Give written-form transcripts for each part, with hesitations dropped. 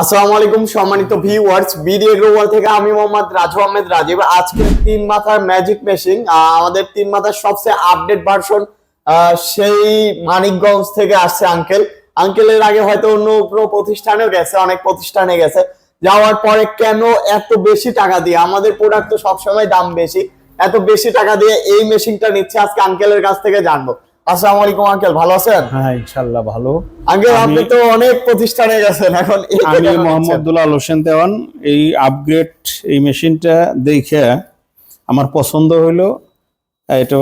আসসালামু আলাইকুম সম্মানিত ভিউয়ার্স, বিডি এগ্রো ওয়ার্ল্ড থেকে আমি মোহাম্মদ রাজু আহমেদ রাজীব। আজকে তিন মাথার ম্যাজিক মেশিন, আমাদের তিন মাথার সবচেয়ে আপডেট ভার্সন, সেই মানিকগঞ্জ থেকে আসছে আঙ্কেলের আগে হয়তো অন্য কোনো প্রতিষ্ঠানেও গেছে, অনেক প্রতিষ্ঠানে গেছে। যাওয়ার পরে কেন এত বেশি টাকা দিয়ে, আমাদের প্রোডাক্ট তো সবসময় দাম বেশি, এত বেশি টাকা দিয়ে এই মেশিনটা নিচ্ছে, আজকে আঙ্কেলের কাছ থেকে জানবো। আসসালামু আলাইকুম আঙ্কেল, ভালো আছেন? হ্যাঁ, ইনশাআল্লাহ ভালো। আঙ্কেল আপনি তো অনেক প্রতিষ্ঠানে গেছেন, এখন আমি মোহাম্মদ দুলাল হোসেন দেওয়ান। এই আপগ্রেড এই মেশিনটা দেখে আমার পছন্দ হইলো। এটা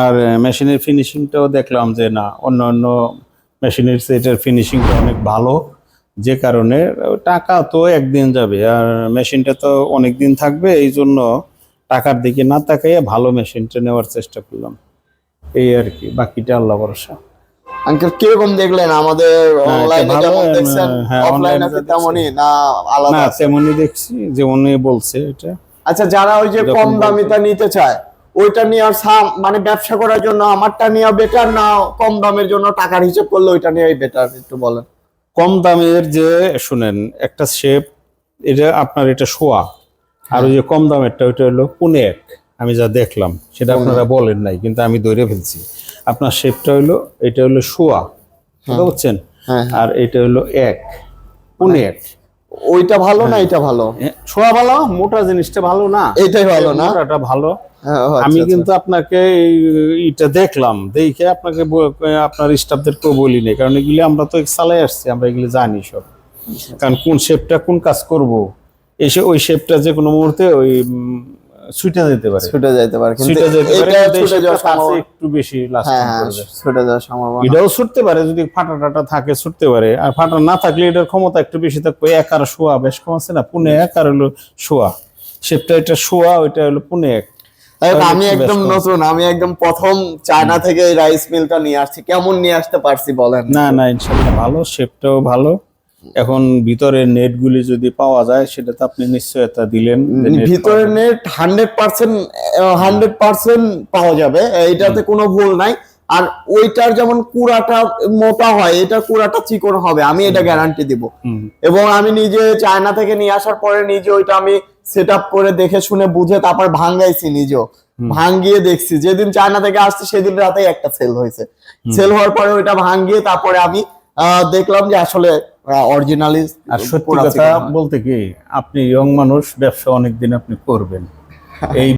আর মেশিনের ফিনিশিংটাও দেখলাম যে না, অন্য মেশিনের এটার ফিনিশিংটা অনেক ভালো, যে কারণে টাকা তো একদিন যাবে আর মেশিনটা তো অনেক দিন থাকবে, এই জন্য টাকার দিকে না তাকাইয়া ভালো মেশিনটা নেওয়ার চেষ্টা করলাম, এই আর কি। বাকিটা আল্লাহ ভরসা। আঙ্কেল কিরকম দেখলেন আমাদের অনলাইনে যেমন দেখছেন, অফলাইনে কি তেমনই না আলাদা? না, তেমনই দেখছি যে উনি বলছে এটা। আচ্ছা, যারা ওই যে কম দামিটা নিতে চায়, ওইটা নিয়ে আর মানে ব্যবসা করার জন্য আমারটা নেওয়া বেটার, না কম দামের জন্য টাকার হিসাব করলে ওইটা নেওয়াই বেটার, একটু বলেন। কম দামের যে শুনেন একটা শেপ, এটা আপনার এটা শোয়া, আর ওই যে কম দামেরটা ওইটা হলো পুনে এক। আমি যা দেখলাম সেটা আপনারা বলেন নাই, কিন্তু আমি ধরে ফেলছি। আপনার শেপটা হলো, এটা হলো শোয়া, বুঝছেন, আর এটা হলো এক, পুনে এক। ওইটা ভালো না এটা ভালো? শোয়া ভালো, মোটা জিনিসটা ভালো না, এইটাই ভালো না, মোটাটা ভালো। আমি কিন্তু আপনাকে এটা দেখলাম, দেখে আপনাকে আপনার স্টাফদেরকেও বলি নাই, কারণ এগুলি আমরা তো চালাই আসছি, আমরা এগুলি জানি সব। কারণ কোন শেপটা কোন কাজ করব, এসে ওই শেপটা যে কোনো মুহূর্তে ওই ছুটে যেতে পারে, কিন্তু একটু বেশি লাস্টিং করবে, ছুটে যাওয়ার সম্ভাবনা। এটাও ছুটতে পারে যদি ফাটা টাটা থাকে, ছুটতে পারে। আর ফাটা না থাকলে এটার ক্ষমতা একটু বেশি থাকবে। এক আর শোয়া বেশ কম আছে না, পুনে এক আর হলো শোয়া। শেপটা এটা শোয়া, ওইটা হলো পুনে এক। আমি একদম নতুন, আমি একদম প্রথম চায়না থেকে রাইস মিলটা নিয়ে আসছি। কেমন নিয়ে আসতে পারছি বলেন? না না, ইনশাআল্লাহ ভালো, শেপটাও ভালো। এখন ভিতরে নেট গুলি যদি পাওয়া যায়, সেটা তো আপনি নিশ্চয়তা দিলেন। ভিতরে নেট 100% পাওয়া যাবে, এটাতে কোনো ভুল নাই। আর ওইটার যেমন কুড়াটা মোটা হয়, এটা কুড়াটা চিকন হবে, আমি এটা গ্যারান্টি দিব। এবং আমি নিজে চায়না থেকে নিয়ে আসার পরে নিজে ওইটা আমি সেট আপ করে দেখে শুনে বুঝে তারপর ভাঙ্গাইছি, নিজেও ভাঙ্গিয়ে দেখছি। যেদিন চায়না থেকে আসছে সেদিন রাতে একটা সেল হয়েছে, সেল হওয়ার পরে ওইটা ভাঙ্গিয়ে তারপরে আমি দেখলাম যে আসলে অরিজিনালি। আর সত্যি কথা বলতে কি, আপনি ইয়ং মানুষ, ব্যবসা অনেকদিন আপনি করবেন, এই